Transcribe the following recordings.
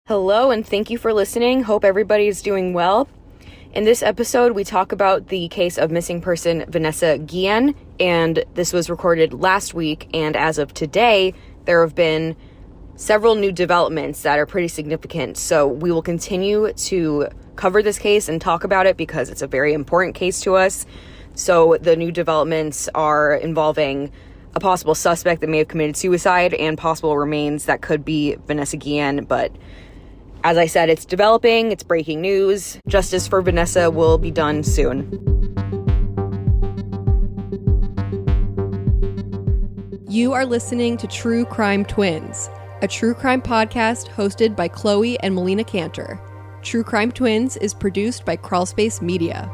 Hello, and thank you for listening. Hope everybody is doing well. In this episode, we talk about the case of missing person Vanessa Guillen, and this was recorded last week, and as of today, there have been several new developments that are pretty significant. So we will continue to cover this case and talk about it because it's a very important case to us. So the new developments are involving a possible suspect that may have committed suicide and possible remains that could be Vanessa Guillen, but as I said, it's developing, it's breaking news. Justice for Vanessa will be done soon. You are listening to True Crime Twins, a true crime podcast hosted by Chloe and Melina Canter. True Crime Twins is produced by Crawlspace Media.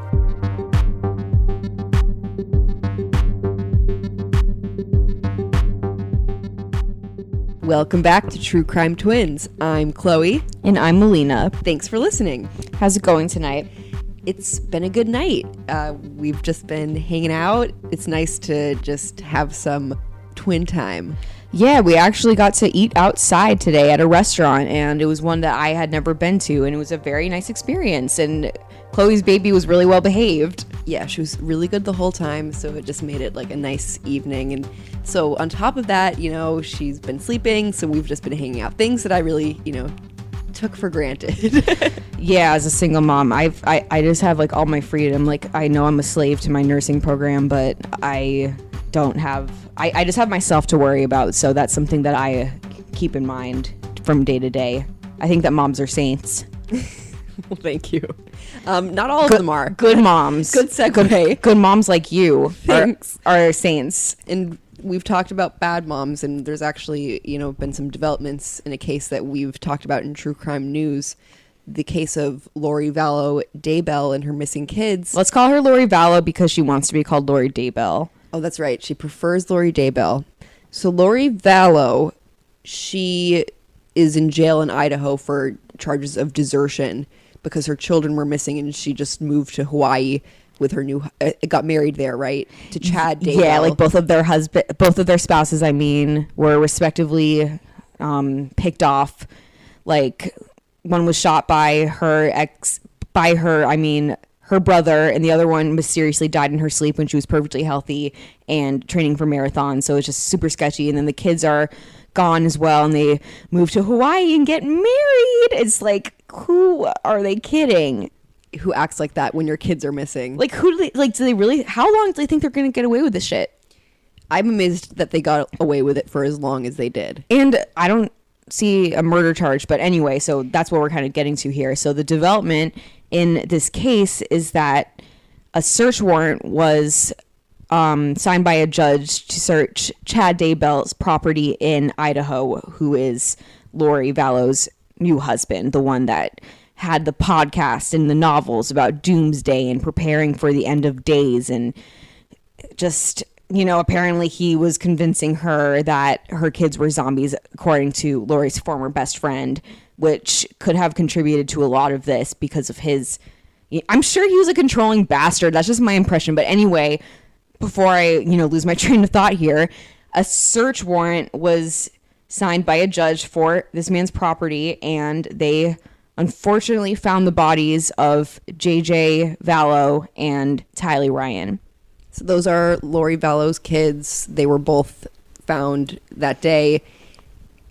Welcome back to True Crime Twins. I'm Chloe. And I'm Melina. Thanks for listening. How's it going tonight? It's been a good night. We've just been hanging out. It's nice to just have some twin time. Yeah, we actually got to eat outside today at a restaurant, and it was one that I had never been to, and it was a very nice experience, and Chloe's baby was really well behaved. Yeah, she was really good the whole time, so it just made it like a nice evening. And so on top of that, she's been sleeping, so we've just been hanging out. Things that I really, took for granted. Yeah, as a single mom, I just have like all my freedom. Like, I know I'm a slave to my nursing program, but I don't have, I just have myself to worry about. So that's something that I keep in mind from day to day. I think that moms are saints. Well, thank you. Not all of them are. Good moms. Good segue. Good moms like you Thanks. are saints. And we've talked about bad moms, and there's actually, been some developments in a case that we've talked about in True Crime News. The case of Lori Vallow Daybell and her missing kids. Let's call her Lori Vallow because she wants to be called Lori Daybell. Oh, that's right. She prefers Lori Daybell. So Lori Vallow, she is in jail in Idaho for charges of desertion because her children were missing, and she just moved to Hawaii with her got married there, right? To Chad Daybell. Yeah, like both of their spouses, were respectively picked off. Like, one was shot by her brother, and the other one mysteriously died in her sleep when she was perfectly healthy and training for marathons. So it's just super sketchy. And then the kids are gone as well, and they move to Hawaii and get married. It's like, who are they kidding? Who acts like that when your kids are missing? Like, do they really, how long do they think they're going to get away with this shit? I'm amazed that they got away with it for as long as they did. And I don't see a murder charge, but anyway, so that's what we're kind of getting to here. So the development in this case is that a search warrant was signed by a judge to search Chad Daybell's property in Idaho, who is Lori Vallow's new husband, the one that had the podcast and the novels about doomsday and preparing for the end of days. And just, apparently he was convincing her that her kids were zombies, according to Lori's former best friend, which could have contributed to a lot of this because of his, I'm sure he was a controlling bastard. That's just my impression. But anyway, before I, lose my train of thought here, a search warrant was signed by a judge for this man's property, and they unfortunately found the bodies of JJ Vallow and Tylee Ryan. So those are Lori Vallow's kids. They were both found that day.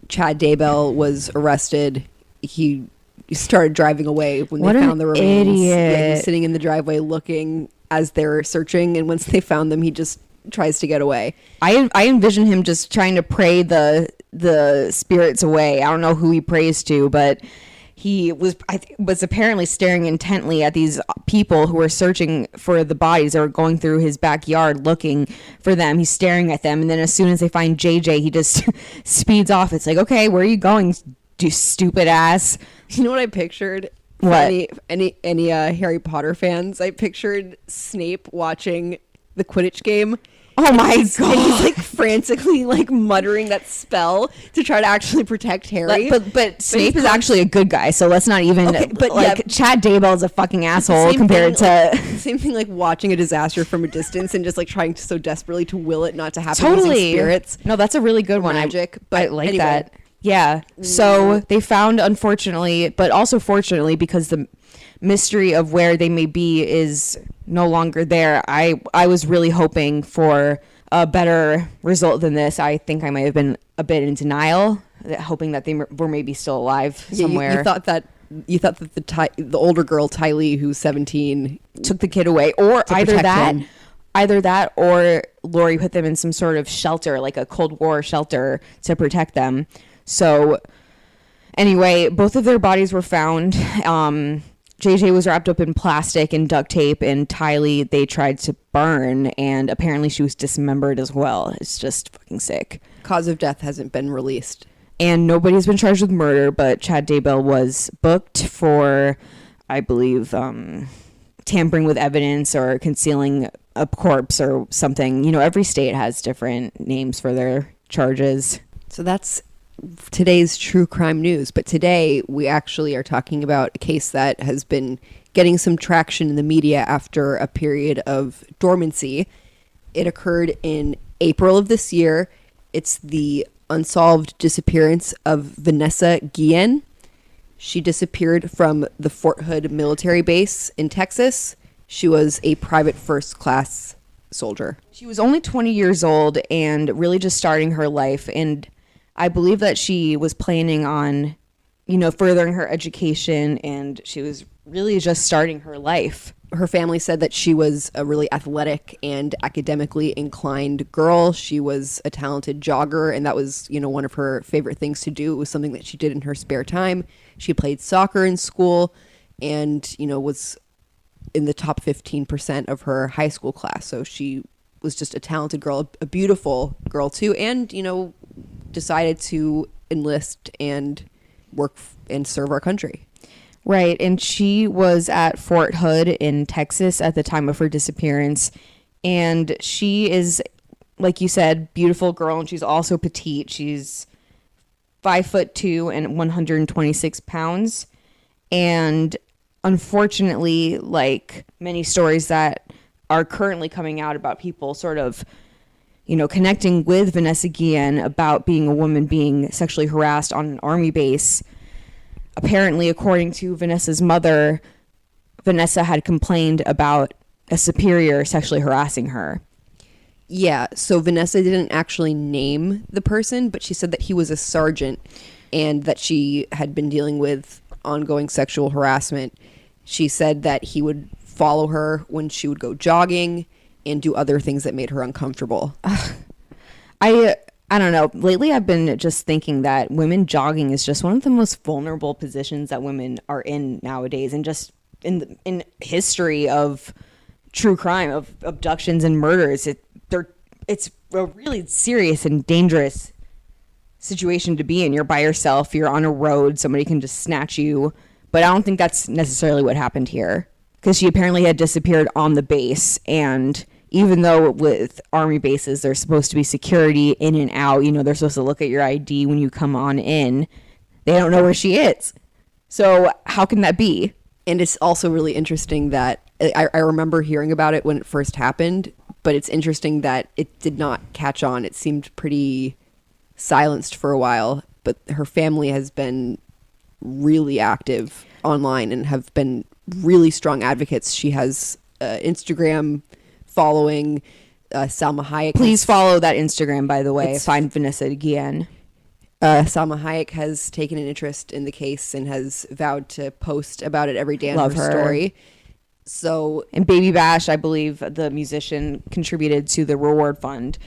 Chad Daybell was arrested. He started driving away when they found the remains. Idiot. Yeah, he's sitting in the driveway looking as they're searching, and once they found them, he just tries to get away. I envision him just trying to pray the spirits away. I don't know who he prays to, but he was apparently staring intently at these people who were searching for the bodies. They were going through his backyard looking for them. He's staring at them, and then as soon as they find JJ, he just speeds off. It's like, okay, where are you going, you stupid ass? You know what I pictured? What? Any Harry Potter fans? I pictured Snape watching the Quidditch game. Oh my god! And he's like frantically like muttering that spell to try to actually protect Harry. But Snape is actually a good guy, so let's not even. Okay, but like, yeah, Chad Daybell is a fucking asshole compared to. Same thing, like watching a disaster from a distance and just like trying so desperately to will it not to happen. Totally. Using spirits. No, that's a really good one. Magic, but I like anyway, that. Yeah. So they found, unfortunately, but also fortunately, because the mystery of where they may be is no longer there. I was really hoping for a better result than this. I think I might have been a bit in denial, hoping that they were maybe still alive somewhere. You thought that the older girl, Tylee, who's 17, took the kid away, or either that or Lori put them in some sort of shelter, like a Cold War shelter, to protect them. So anyway, both of their bodies were found. JJ was wrapped up in plastic and duct tape, and Tylee they tried to burn, and apparently she was dismembered as well. It's just fucking sick. Cause of death hasn't been released. And nobody's been charged with murder, but Chad Daybell was booked for, I believe, tampering with evidence or concealing a corpse or something. You know, every state has different names for their charges. So that's today's true crime news. But today we actually are talking about a case that has been getting some traction in the media after a period of dormancy. It occurred in April of this year. It's the unsolved disappearance of Vanessa Guillen. She disappeared from the Fort Hood military base in Texas. She was a private first class soldier. She was only 20 years old and really just starting her life. And I believe that she was planning on, you know, furthering her education, and she was really just starting her life. Her family said that she was a really athletic and academically inclined girl. She was a talented jogger, and that was, you know, one of her favorite things to do. It was something that she did in her spare time. She played soccer in school and, you know, was in the top 15% of her high school class. So she was just a talented girl, a beautiful girl too, and, you know, decided to enlist and work and serve our country. Right, and she was at Fort Hood in Texas at the time of her disappearance, and she is, like you said, beautiful girl, and she's also petite. She's 5'2" and 126 pounds, and unfortunately, like many stories that are currently coming out about people sort of, you know, connecting with Vanessa Guillen about being a woman being sexually harassed on an army base. Apparently, according to Vanessa's mother, Vanessa had complained about a superior sexually harassing her. Yeah, so Vanessa didn't actually name the person, but she said that he was a sergeant and that she had been dealing with ongoing sexual harassment. She said that he would follow her when she would go jogging and do other things that made her uncomfortable. I don't know. Lately, I've been just thinking that women jogging is just one of the most vulnerable positions that women are in nowadays, and just in history of true crime, of abductions and murders. It's a really serious and dangerous situation to be in. You're by yourself. You're on a road. Somebody can just snatch you. But I don't think that's necessarily what happened here, because she apparently had disappeared on the base, and even though with army bases, there's supposed to be security in and out, you know, they're supposed to look at your ID when you come on in. They don't know where she is. So how can that be? And it's also really interesting that I remember hearing about it when it first happened, but it's interesting that it did not catch on. It seemed pretty silenced for a while, but her family has been really active online and have been really strong advocates. She has Instagram following, Salma Hayek. Please follow that Instagram, by the way. Find Vanessa Guillen. Salma Hayek has taken an interest in the case and has vowed to post about it every day on her story. So, and Baby Bash, I believe the musician, contributed to the reward fund.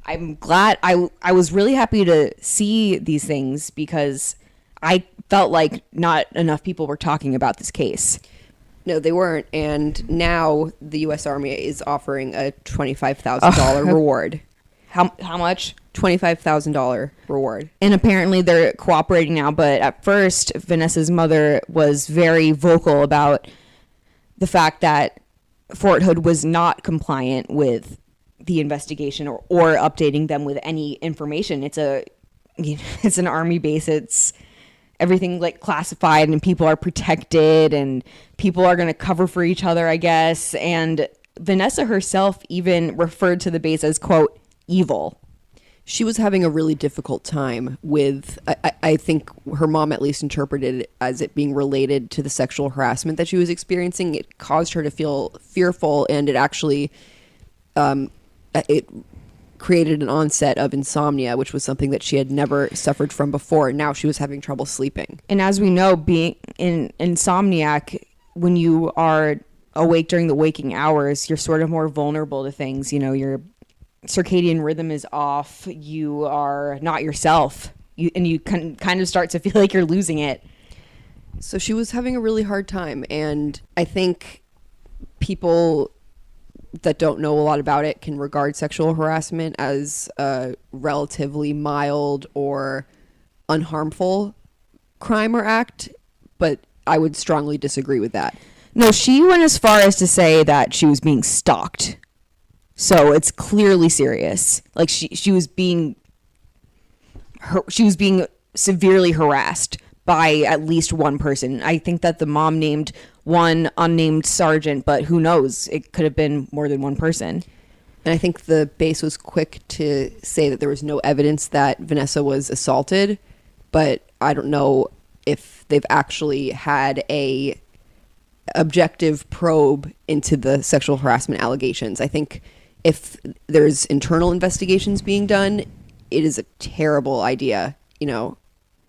I'm glad. I was really happy to see these things because I felt like not enough people were talking about this case. No, they weren't. And now the U.S. Army is offering a $25,000 reward. How much? $25,000 reward. And apparently they're cooperating now. But at first, Vanessa's mother was very vocal about the fact that Fort Hood was not compliant with the investigation or updating them with any information. It's an army base. It's everything like classified, and people are protected, and people are going to cover for each other, I guess. And Vanessa herself even referred to the base as, quote, evil. She was having a really difficult time with, I think her mom at least interpreted it as it being related to the sexual harassment that she was experiencing. It caused her to feel fearful, and it actually, it created an onset of insomnia, which was something that she had never suffered from before. Now she was having trouble sleeping. And as we know, being in insomniac, when you are awake during the waking hours, you're sort of more vulnerable to things. You know, your circadian rhythm is off. You are not yourself. You can kind of start to feel like you're losing it. So she was having a really hard time. And I think people that don't know a lot about it can regard sexual harassment as a relatively mild or unharmful crime or act. But I would strongly disagree with that. No, she went as far as to say that she was being stalked. So it's clearly serious. Like she was being severely harassed by at least one person. I think that the mom named one unnamed sergeant, but who knows? It could have been more than one person. And I think the base was quick to say that there was no evidence that Vanessa was assaulted, but I don't know if they've actually had a objective probe into the sexual harassment allegations. I think if there's internal investigations being done, it is a terrible idea, you know.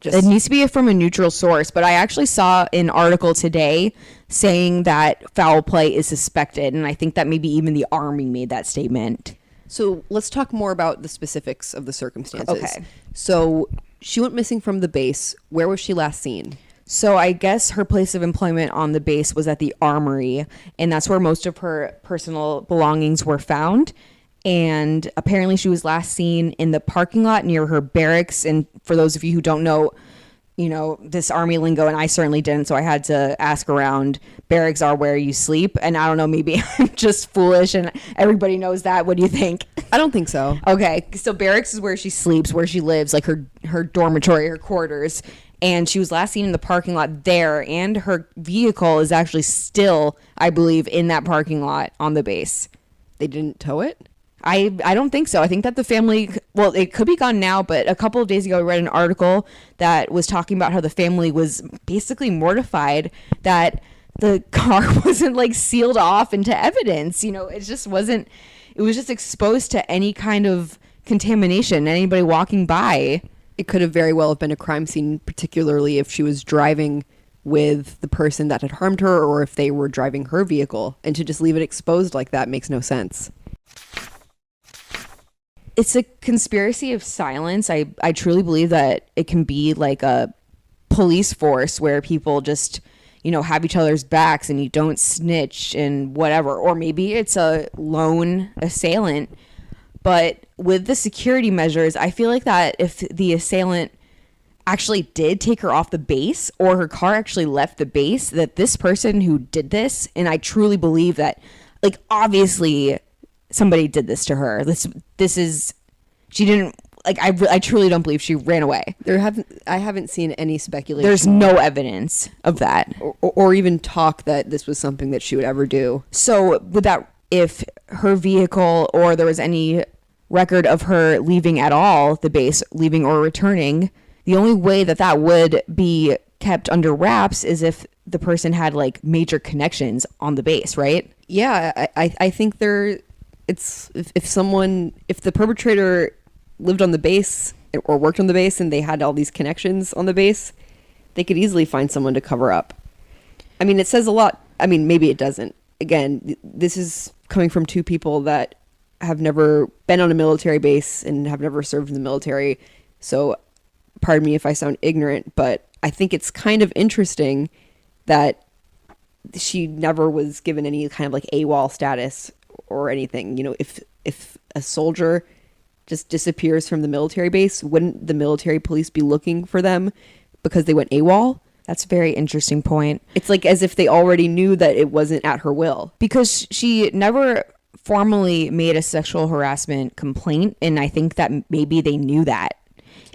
It needs to be from a neutral source, but I actually saw an article today saying that foul play is suspected, and I think that maybe even the Army made that statement. So let's talk more about the specifics of the circumstances. Okay. So she went missing from the base. Where was she last seen? So I guess her place of employment on the base was at the armory, and that's where most of her personal belongings were found. And apparently she was last seen in the parking lot near her barracks. And for those of you who don't know, you know, this Army lingo, and I certainly didn't, so I had to ask around. Barracks are where you sleep. And I don't know, maybe I'm just foolish and everybody knows that. What do you think? I don't think so. Okay, so barracks is where she sleeps, where she lives, like her dormitory, her quarters. And she was last seen in the parking lot there, and her vehicle is actually still, I believe, in that parking lot on the base. They didn't tow it? I don't think so. I think that the family, well, it could be gone now, but a couple of days ago I read an article that was talking about how the family was basically mortified that the car wasn't like sealed off into evidence. You know, it just wasn't, it was just exposed to any kind of contamination, anybody walking by. It could have very well have been a crime scene, particularly if she was driving with the person that had harmed her, or if they were driving her vehicle. And to just leave it exposed like that makes no sense. It's a conspiracy of silence. I truly believe that it can be like a police force where people just, you know, have each other's backs and you don't snitch and whatever. Or maybe it's a lone assailant. But with the security measures, I feel like that if the assailant actually did take her off the base, or her car actually left the base, that this person who did this, and I truly believe that, like, obviously somebody did this to her. This is, she didn't, like, I truly don't believe she ran away. I haven't seen any speculation. There's no evidence of that. Or even talk that this was something that she would ever do. So with that, if her vehicle, or there was any record of her leaving at all the base, leaving or returning, the only way that that would be kept under wraps is if the person had like major connections on the base, right? Yeah, I think if the perpetrator lived on the base or worked on the base and they had all these connections on the base, they could easily find someone to cover up. I mean, it says a lot. I mean, maybe it doesn't. Again, this is coming from two people that have never been on a military base and have never served in the military. So pardon me if I sound ignorant, but I think it's kind of interesting that she never was given any kind of like AWOL status or anything. You know, if a soldier just disappears from the military base, wouldn't the military police be looking for them because they went AWOL? That's a very interesting point. It's like as if they already knew that it wasn't at her will. Because she never formally made a sexual harassment complaint, and I think that maybe they knew that.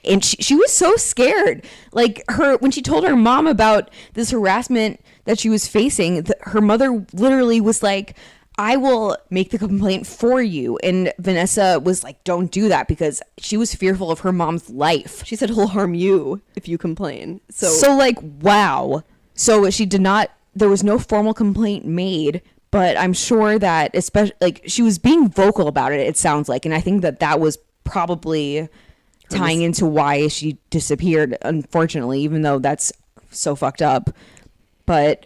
And she was so scared. Like, when she told her mom about this harassment that she was facing, her mother literally was like, I will make the complaint for you. And Vanessa was like, don't do that, because she was fearful of her mom's life. She said he'll harm you if you complain. So like, wow. So she did not, there was no formal complaint made, but I'm sure that especially like she was being vocal about it, it sounds like. And I think that that was probably tying into why she disappeared, unfortunately, even though that's so fucked up. But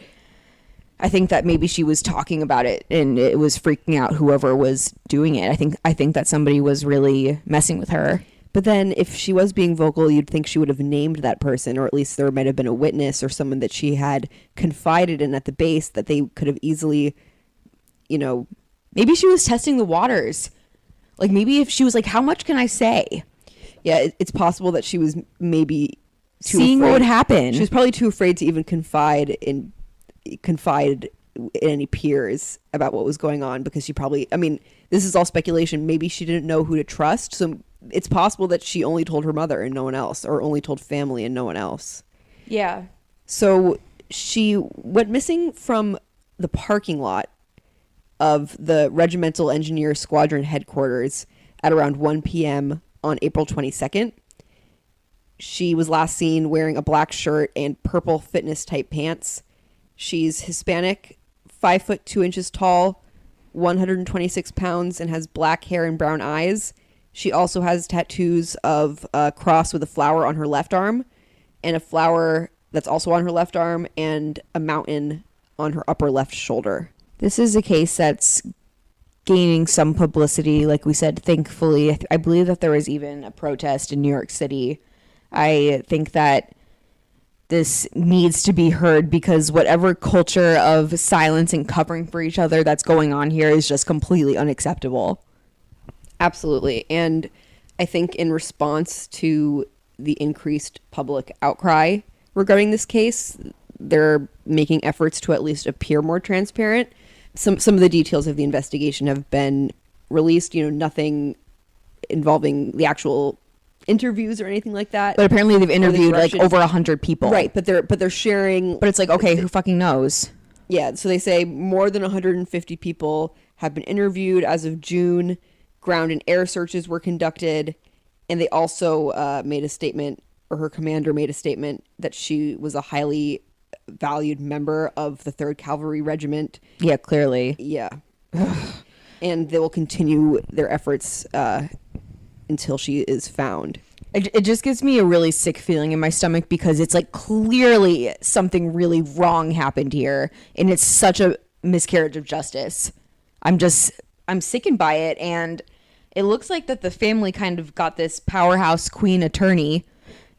I think that maybe she was talking about it and it was freaking out whoever was doing it. I think that somebody was really messing with her. But then if she was being vocal, you'd think she would have named that person, or at least there might have been a witness or someone that she had confided in at the base that they could have easily, maybe she was testing the waters. Like maybe if she was like, how much can I say? Yeah, it's possible that she was maybe seeing what would happen. She was probably too afraid to even confide in any peers about what was going on, because she probably, this is all speculation. Maybe she didn't know who to trust. So it's possible that she only told her mother and no one else, or only told family and no one else. Yeah. So she went missing from the parking lot of the Regimental Engineer Squadron headquarters at around 1 p.m. on April 22nd. She was last seen wearing a black shirt and purple fitness type pants. She's Hispanic, 5 foot 2 inches tall, 126 pounds, and has black hair and brown eyes. She also has tattoos of a cross with a flower on her left arm, and a flower that's also on her left arm, and a mountain on her upper left shoulder. This is a case that's gaining some publicity, like we said, thankfully. I believe that there was even a protest in New York City. I think that this needs to be heard, because whatever culture of silence and covering for each other that's going on here is just completely unacceptable. Absolutely. And I think in response to the increased public outcry regarding this case, they're making efforts to at least appear more transparent. Some of the details of the investigation have been released, nothing involving the actual interviews or anything like that. But apparently they've interviewed like over 100 people. Right, but they're sharing. But it's like, okay, who fucking knows? Yeah, so they say more than 150 people have been interviewed as of June. Ground and air searches were conducted, and they also made a statement, or her commander made a statement, that she was a highly valued member of the 3rd Cavalry Regiment. Yeah, clearly. Yeah. And they will continue their efforts until she is found. It just gives me a really sick feeling in my stomach, because it's like clearly something really wrong happened here, and it's such a miscarriage of justice. I'm sickened by it, and it looks like that the family kind of got this powerhouse queen attorney.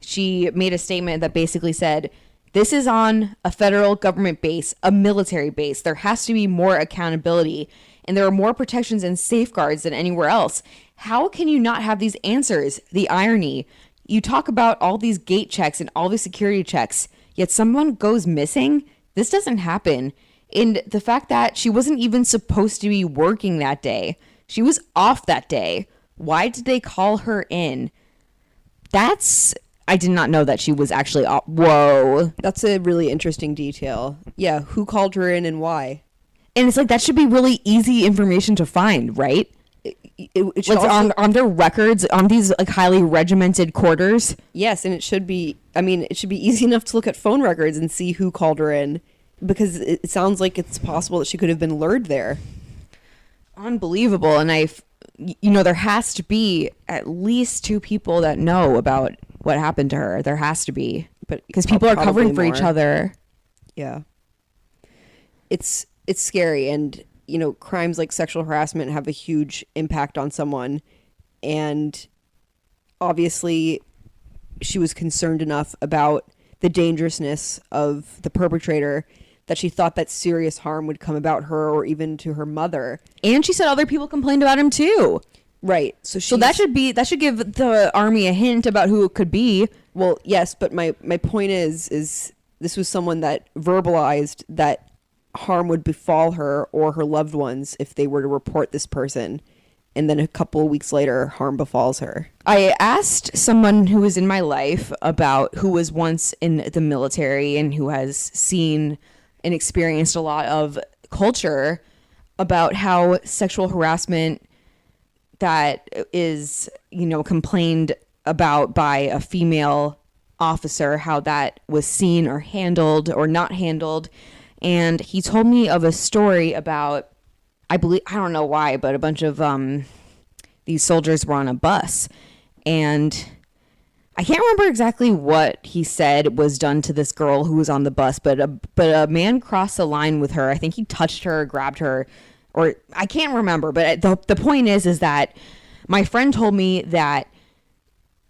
She made a statement that basically said, this is on a federal government base, a military base. There has to be more accountability, and there are more protections and safeguards than anywhere else. How can you not have these answers? The irony. You talk about all these gate checks and all these security checks, yet someone goes missing? This doesn't happen. And the fact that she wasn't even supposed to be working that day. She was off that day. Why did they call her in? I did not know that she was actually off. Whoa. That's a really interesting detail. Yeah, who called her in and why? And it's like, that should be really easy information to find, right? It should like also, on their records, on these like highly regimented quarters. Yes, and it should be easy enough to look at phone records and see who called her in, because it sounds like it's possible that she could have been lured there. Unbelievable. And there has to be at least 2 people that know about what happened to her. There has to be, but because people are covering for each other. Yeah, it's scary, and crimes like sexual harassment have a huge impact on someone, and obviously she was concerned enough about the dangerousness of the perpetrator that she thought that serious harm would come about her or even to her mother. And she said other people complained about him too. Right. So that should give the army a hint about who it could be. Well, yes, but my point is this was someone that verbalized that harm would befall her or her loved ones if they were to report this person, and then a couple of weeks later harm befalls her. I asked someone who was in my life about who was once in the military and who has seen and experienced a lot of culture about how sexual harassment that is, complained about by a female officer, how that was seen or handled or not handled. And he told me of a story about, I don't know why, but a bunch of these soldiers were on a bus, and I can't remember exactly what he said was done to this girl who was on the bus, but a man crossed the line with her. I think he touched her, grabbed her, or I can't remember. But the point is that my friend told me that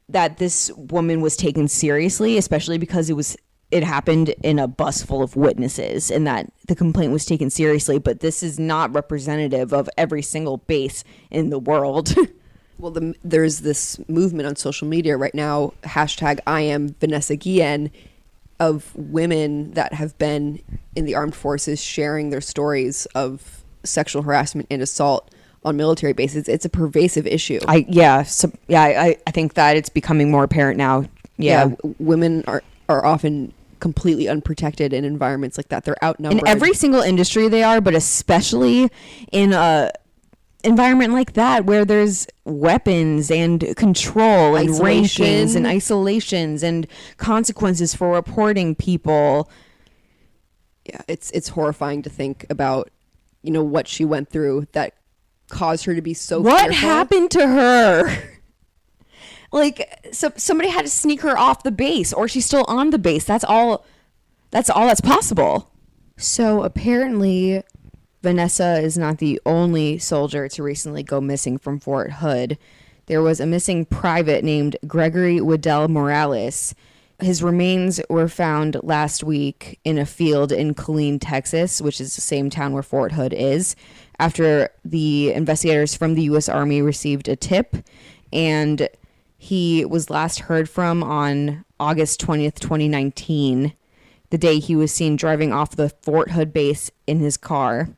this woman was taken seriously, especially because it happened in a bus full of witnesses, and that the complaint was taken seriously. But this is not representative of every single base in the world. Well, there's this movement on social media right now, #I am Vanessa Guillen, of women that have been in the armed forces sharing their stories of sexual harassment and assault on military bases. It's a pervasive issue. I think that it's becoming more apparent now. Yeah. Women are often completely unprotected in environments like that. They're outnumbered. In every single industry they are, but especially in a environment like that where there's weapons and control and rankings and isolations and consequences for reporting people. Yeah, it's horrifying to think about, what she went through that caused her to be so What fearful. happened to her? So somebody had to sneak her off the base, or she's still on the base. That's all that's possible. So apparently Vanessa is not the only soldier to recently go missing from Fort Hood. There was a missing private named Gregory Waddell Morales. His remains were found last week in a field in Killeen, Texas, which is the same town where Fort Hood is, after the investigators from the U.S. Army received a tip, and he was last heard from on August 20th, 2019, the day he was seen driving off the Fort Hood base in his car.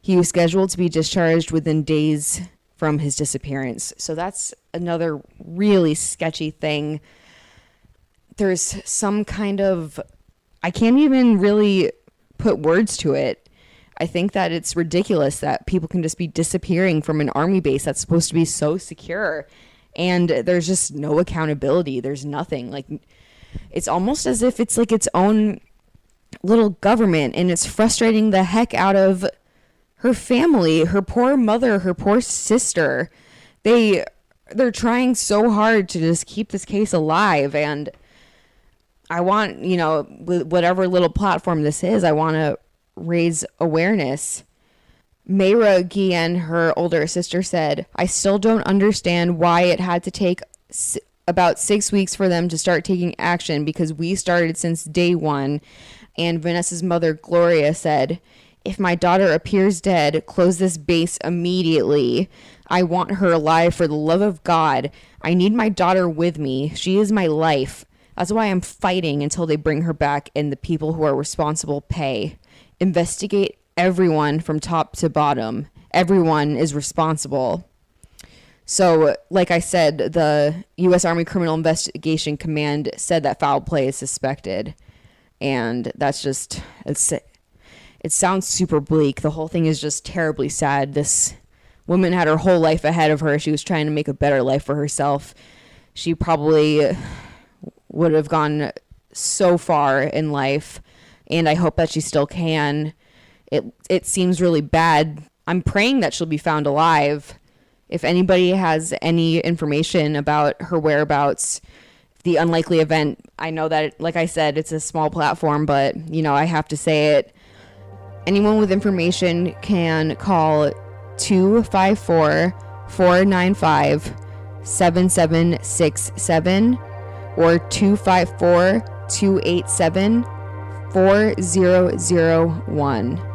He was scheduled to be discharged within days from his disappearance. So that's another really sketchy thing. There's some kind of, I can't even really put words to it. I think that it's ridiculous that people can just be disappearing from an army base that's supposed to be so secure, and there's just no accountability. There's nothing. It's almost as if it's like its own little government, and it's frustrating the heck out of her family, her poor mother, her poor sister. They're trying so hard to just keep this case alive, and I want, with whatever little platform this is, I want to raise awareness. Mayra Guillen, her older sister, said, "I still don't understand why it had to take about 6 weeks for them to start taking action, because we started since day one." And Vanessa's mother, Gloria, said, "If my daughter appears dead, close this base immediately. I want her alive for the love of God. I need my daughter with me. She is my life. That's why I'm fighting until they bring her back and the people who are responsible pay. Investigate everyone from top to bottom. Everyone is responsible." So, like I said, the U.S. Army Criminal Investigation Command said that foul play is suspected. And that's just, it sounds super bleak. The whole thing is just terribly sad. This woman had her whole life ahead of her. She was trying to make a better life for herself. She probably would have gone so far in life, and I hope that she still can. It seems really bad. I'm praying that she'll be found alive. If anybody has any information about her whereabouts, the unlikely event, I know that, like I said, it's a small platform, but, I have to say it. Anyone with information can call 254-495-7767 or 254-287-4001.